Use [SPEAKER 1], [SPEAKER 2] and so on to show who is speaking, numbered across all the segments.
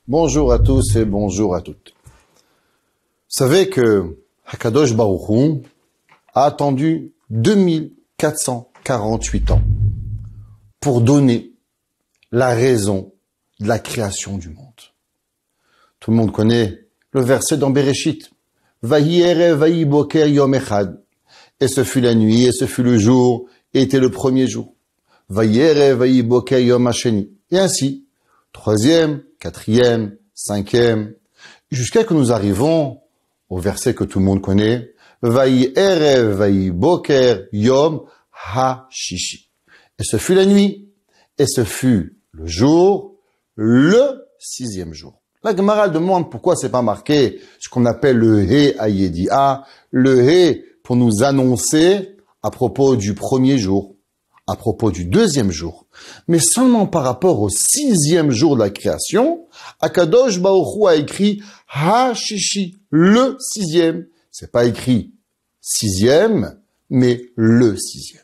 [SPEAKER 1] Bonjour à tous et bonjour à toutes. Vous savez que Hakadosh Baruch Hu a attendu 2448 ans pour donner la raison de la création du monde. Tout le monde connaît le verset dans Bereshit. Vayi erev vayi boker yom echad. Et ce fut la nuit, et ce fut le jour, et était le premier jour. Vayi erev vayi boker yom hasheni. Et ainsi, troisième, quatrième, cinquième, jusqu'à que nous arrivons au verset que tout le monde connaît. Vayi erev vayi boker yom hashishi. Et ce fut la nuit, et ce fut le jour, le sixième jour. La Gemara demande pourquoi c'est pas marqué ce qu'on appelle le He Ayedi'a, le He pour nous annoncer à propos du premier jour, à propos du deuxième jour, mais seulement par rapport au sixième jour de la création, Akadosh Baruch Hu a écrit Hashishi, le sixième. C'est pas écrit sixième, mais le sixième.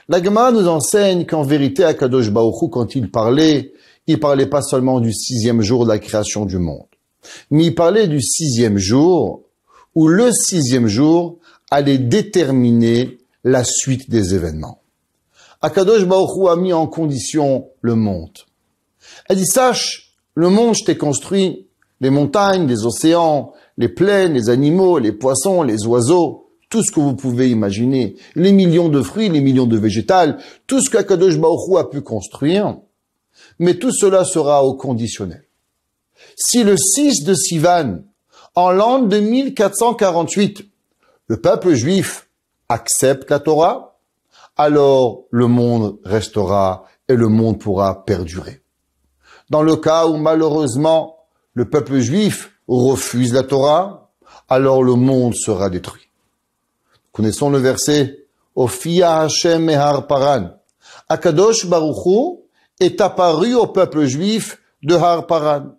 [SPEAKER 1] La Gemara nous enseigne qu'en vérité, Akadosh Baruch Hu, quand il parlait pas seulement du sixième jour de la création du monde, mais il parlait du sixième jour, où le sixième jour allait déterminer la suite des événements. Akadosh Baruch Hu a mis en condition le monde. Elle dit, sache, le monde, je t'ai construit les montagnes, les océans, les plaines, les animaux, les poissons, les oiseaux, tout ce que vous pouvez imaginer, les millions de fruits, les millions de végétales, tout ce qu'Akadosh Baruch Hu a pu construire, mais tout cela sera au conditionnel. Si le 6 de Sivan, en l'an 2448, le peuple juif accepte la Torah, alors le monde restera et le monde pourra perdurer. Dans le cas où malheureusement le peuple juif refuse la Torah, alors le monde sera détruit. Connaissons le verset Ofia Hashem Mehar Paran. Akadosh Baruch Hu est apparu au peuple juif de Har Paran.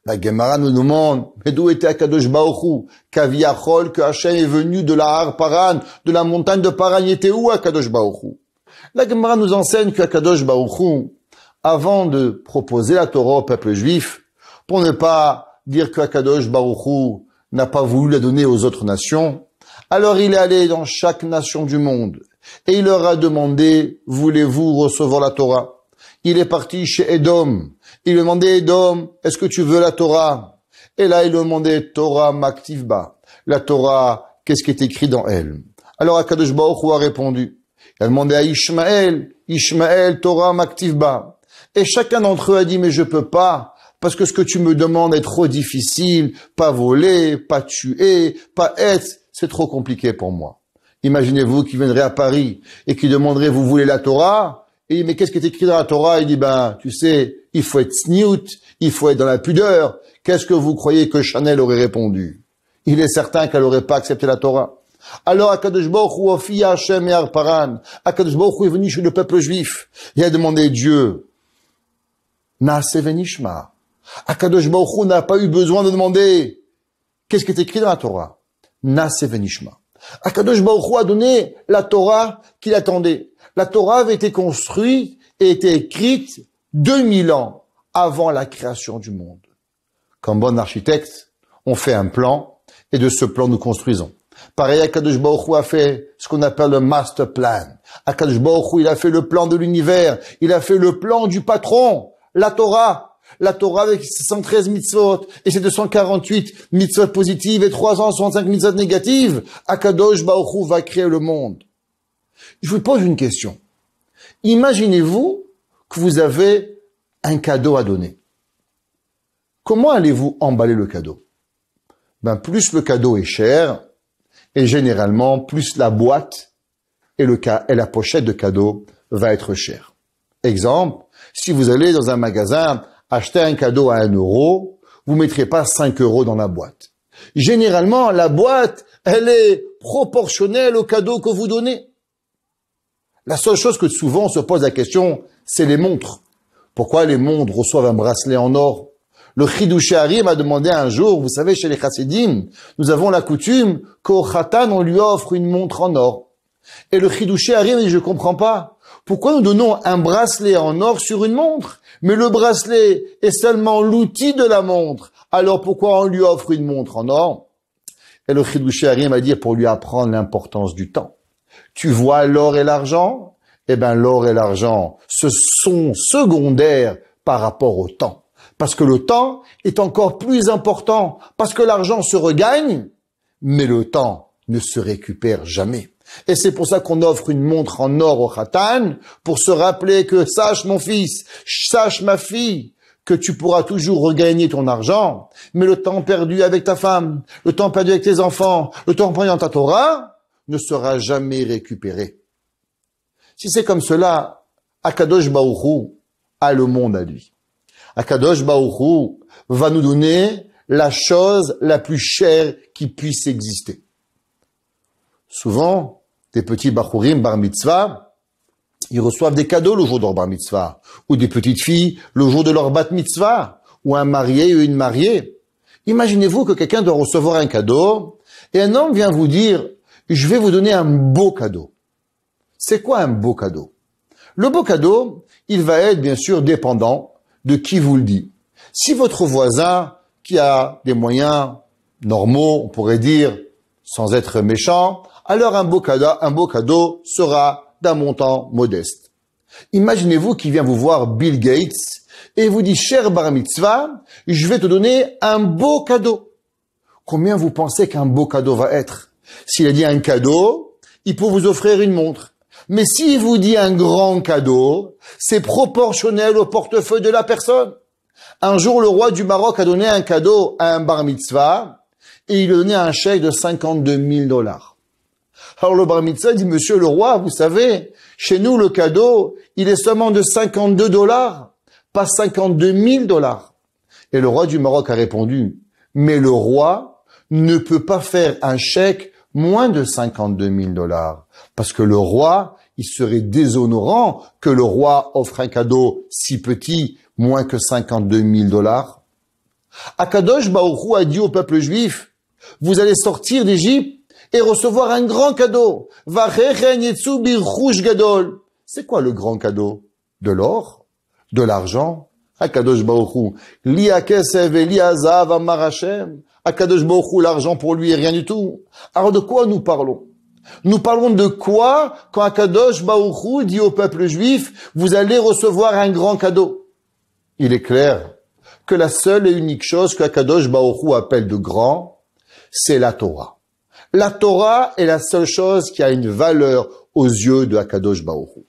[SPEAKER 1] La Gemara nous demande, mais d'où était Akadosh Baruch Hu? Kaviachol, que Hachem est venu de la Har Paran, de la montagne de Paran. Il était où Akadosh Baruch Hu? La Gemara nous enseigne qu'Akadosh Baruch Hu, avant de proposer la Torah au peuple juif, pour ne pas dire qu'Akadosh Baruch Hu n'a pas voulu la donner aux autres nations, alors il est allé dans chaque nation du monde et il leur a demandé, voulez-vous recevoir la Torah? Il est parti chez Edom. Il lui demandait, Edom, est-ce que tu veux la Torah? Et là, il lui demandait, Torah Maktivba. La Torah, qu'est-ce qui est écrit dans elle? Alors, Akadosh Baruch Hu a répondu. Il a demandé à Ishmaël, Torah Maktivba. Et chacun d'entre eux a dit, mais je peux pas, parce que ce que tu me demandes est trop difficile, pas voler, pas tuer, pas être, c'est trop compliqué pour moi. Imaginez-vous qui viendrait à Paris et qui demanderait, vous voulez la Torah? Et mais qu'est-ce qui est écrit dans la Torah? Il dit, tu sais, il faut être sniout, il faut être dans la pudeur. Qu'est-ce que vous croyez que Chanel aurait répondu? Il est certain qu'elle n'aurait pas accepté la Torah. Alors, Akadosh Baruch Hu, Ofia Hashem Mehar Paran, Akadosh Baruch Hu est venu chez le peuple juif. Il a demandé Dieu, Naase Venishma. Akadosh Baruch Hu n'a pas eu besoin de demander, qu'est-ce qui est écrit dans la Torah? Naase Venishma. Akadosh Baruch Hu a donné la Torah qu'il attendait. La Torah avait été construite et été écrite 2000 ans avant la création du monde. Comme bon architecte, on fait un plan et de ce plan nous construisons. Pareil, Akadosh Baruch Hu a fait ce qu'on appelle le master plan. Akadosh Baruch Hu, il a fait le plan de l'univers. Il a fait le plan du patron, la Torah. La Torah avec ses 113 mitzvot et ses 248 mitzvot positives et 365 mitzvot négatives. Akadosh Baruch Hu va créer le monde. Je vous pose une question. Imaginez-vous que vous avez un cadeau à donner. Comment allez-vous emballer le cadeau? Plus le cadeau est cher, et généralement, plus la boîte et la pochette de cadeau va être chère. Exemple, si vous allez dans un magasin acheter un cadeau à 1 euro, vous mettrez pas 5 euros dans la boîte. Généralement, la boîte, elle est proportionnelle au cadeau que vous donnez. La seule chose que souvent on se pose la question, c'est les montres. Pourquoi les montres reçoivent un bracelet en or? Le Chidouché Ari m'a demandé un jour, vous savez, chez les Chassidim, nous avons la coutume qu'au Khatan, on lui offre une montre en or. Et le Chidouché Ari m'a dit, je comprends pas. Pourquoi nous donnons un bracelet en or sur une montre? Mais le bracelet est seulement l'outil de la montre. Alors pourquoi on lui offre une montre en or? Et le Chidouché Harim va dire pour lui apprendre l'importance du temps. Tu vois l'or et l'argent? Eh ben, l'or et l'argent, ce sont secondaires par rapport au temps. Parce que le temps est encore plus important. Parce que l'argent se regagne, mais le temps ne se récupère jamais. Et c'est pour ça qu'on offre une montre en or au Khatan, pour se rappeler que sache mon fils, sache ma fille, que tu pourras toujours regagner ton argent, mais le temps perdu avec ta femme, le temps perdu avec tes enfants, le temps perdu dans ta Torah, ne sera jamais récupéré. Si c'est comme cela, Akadosh Baruch Hu a le monde à lui. Akadosh Baruch Hu va nous donner la chose la plus chère qui puisse exister. Souvent, des petits bachurim bar mitzvah, ils reçoivent des cadeaux le jour de leur bar mitzvah, ou des petites filles le jour de leur bat mitzvah, ou un marié ou une mariée. Imaginez-vous que quelqu'un doit recevoir un cadeau, et un homme vient vous dire, je vais vous donner un beau cadeau. C'est quoi un beau cadeau? Le beau cadeau, il va être bien sûr dépendant de qui vous le dit. Si votre voisin, qui a des moyens normaux, on pourrait dire, sans être méchant, alors un beau cadeau sera d'un montant modeste. Imaginez-vous qu'il vient vous voir Bill Gates et vous dit, cher bar mitzvah, je vais te donner un beau cadeau. Combien vous pensez qu'un beau cadeau va être? S'il a dit un cadeau, il peut vous offrir une montre. Mais s'il vous dit un grand cadeau, c'est proportionnel au portefeuille de la personne. Un jour, le roi du Maroc a donné un cadeau à un bar mitzvah et il a donné un chèque de 52 000 $. Alors le bar mitzvah dit, monsieur le roi, vous savez, chez nous le cadeau, il est seulement de 52 $, pas 52 000 $. Et le roi du Maroc a répondu, mais le roi ne peut pas faire un chèque moins de 52 000 $. Parce que le roi, il serait déshonorant que le roi offre un cadeau si petit, moins que 52 000 $. Akadosh Baruch Hu a dit au peuple juif, vous allez sortir d'Égypte et recevoir un grand cadeau. C'est quoi le grand cadeau? De l'or? De l'argent? Akadosh Baruch Hu. Li kesef et li hazav amar Hashem. Akadosh Baruch Hu, l'argent pour lui est rien du tout. Alors de quoi nous parlons? Nous parlons de quoi quand Akadosh Baruch Hu dit au peuple juif, vous allez recevoir un grand cadeau? Il est clair que la seule et unique chose qu'Akadosh Baruch Hu appelle de grand, c'est la Torah. La Torah est la seule chose qui a une valeur aux yeux de Akadosh Baruch Hu.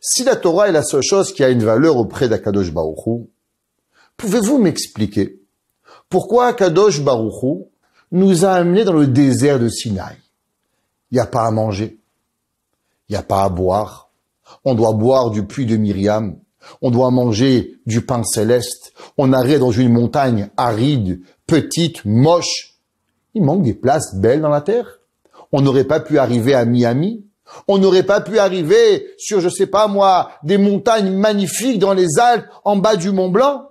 [SPEAKER 1] Si la Torah est la seule chose qui a une valeur auprès d'Akadosh Baruch Hu, pouvez-vous m'expliquer pourquoi Akadosh Baruch Hu nous a amenés dans le désert de Sinaï? Il n'y a pas à manger, il n'y a pas à boire, on doit boire du puits de Myriam, on doit manger du pain céleste, on arrive dans une montagne aride, petite, moche. Il manque des places belles dans la terre. On n'aurait pas pu arriver à Miami. On n'aurait pas pu arriver sur, je sais pas moi, des montagnes magnifiques dans les Alpes, en bas du Mont Blanc.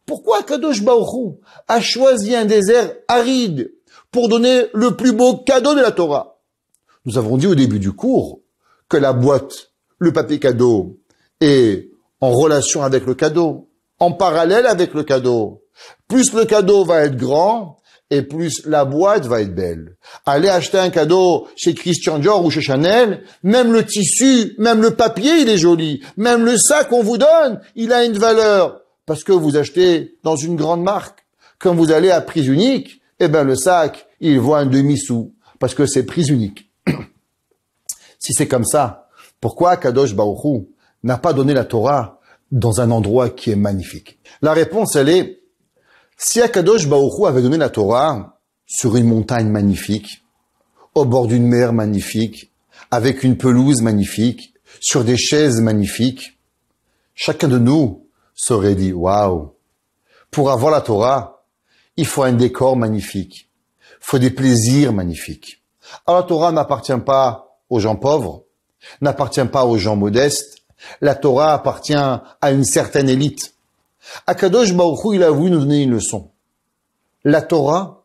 [SPEAKER 1] Pourquoi Kadosh Baruch Hu a choisi un désert aride pour donner le plus beau cadeau de la Torah? Nous avons dit au début du cours que la boîte, le papier cadeau, est en relation avec le cadeau, en parallèle avec le cadeau. Plus le cadeau va être grand, et plus la boîte va être belle. Allez acheter un cadeau chez Christian Dior ou chez Chanel, même le tissu, même le papier, il est joli. Même le sac qu'on vous donne, il a une valeur. Parce que vous achetez dans une grande marque. Quand vous allez à Prise Unique, eh ben le sac, il vaut un demi-sou. Parce que c'est Prise Unique. Si c'est comme ça, pourquoi Kadosh Baruch Hu n'a pas donné la Torah dans un endroit qui est magnifique? La réponse, elle est, si Akadosh Baruch Hu avait donné la Torah sur une montagne magnifique, au bord d'une mer magnifique, avec une pelouse magnifique, sur des chaises magnifiques, chacun de nous s'aurait dit, waouh, pour avoir la Torah, il faut un décor magnifique, il faut des plaisirs magnifiques. Alors la Torah n'appartient pas aux gens pauvres, n'appartient pas aux gens modestes, la Torah appartient à une certaine élite. Akadosh Baruch Hu, il a voulu nous donner une leçon. La Torah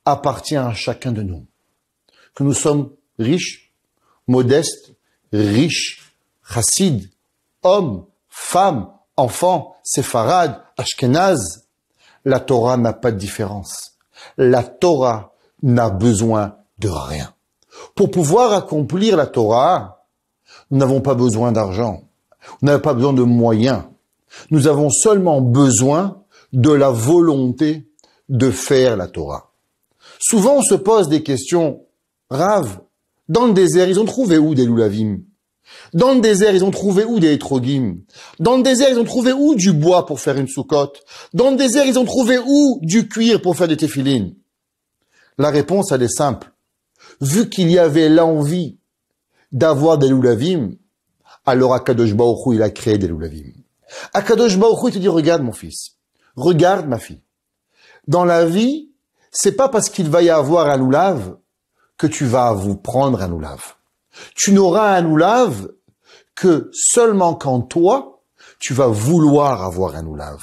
[SPEAKER 1] appartient à chacun de nous. Que nous sommes riches, modestes, riches, chassid, homme, femme, enfant, séfarade, ashkénaze, la Torah n'a pas de différence. La Torah n'a besoin de rien. Pour pouvoir accomplir la Torah, nous n'avons pas besoin d'argent. Nous n'avons pas besoin de moyens. Nous avons seulement besoin de la volonté de faire la Torah. Souvent, on se pose des questions. Rav, dans le désert, ils ont trouvé où des loulavim? Dans le désert, ils ont trouvé où des étrogim? Dans le désert, ils ont trouvé où du bois pour faire une soukotte? Dans le désert, ils ont trouvé où du cuir pour faire des téphilines? La réponse, elle est simple. Vu qu'il y avait l'envie d'avoir des loulavim, alors Akadosh Baruch Hu, il a créé des loulavim. Akadosh Baruch Hu, il te dit, regarde mon fils, regarde ma fille. Dans la vie, c'est pas parce qu'il va y avoir un loulav que tu vas vous prendre un loulav. Tu n'auras un loulav que seulement quand toi, tu vas vouloir avoir un loulav.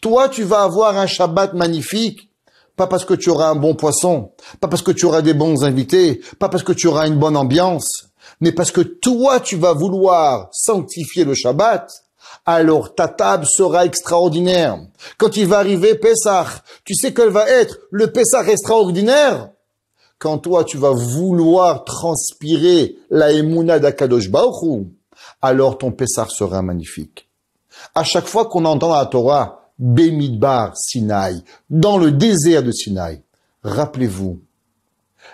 [SPEAKER 1] Toi, tu vas avoir un Shabbat magnifique, pas parce que tu auras un bon poisson, pas parce que tu auras des bons invités, pas parce que tu auras une bonne ambiance, mais parce que toi, tu vas vouloir sanctifier le Shabbat, alors ta table sera extraordinaire. Quand il va arriver Pessah, tu sais quel va être le Pessah extraordinaire? Quand toi, tu vas vouloir transpirer la émouna d'Akadosh Baruch Hu, alors ton Pessah sera magnifique. À chaque fois qu'on entend la Torah, Bemidbar Sinaï, dans le désert de Sinaï, rappelez-vous,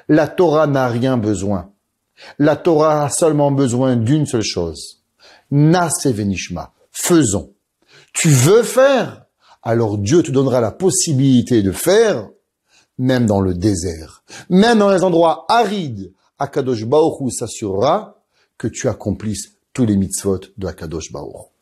[SPEAKER 1] la Torah n'a rien besoin. La Torah a seulement besoin d'une seule chose. Naseh venishma, faisons. Tu veux faire? Alors Dieu te donnera la possibilité de faire, même dans le désert, même dans les endroits arides. Akadosh Baruch Hu s'assurera que tu accomplisses tous les mitzvot de Akadosh Baruch Hu.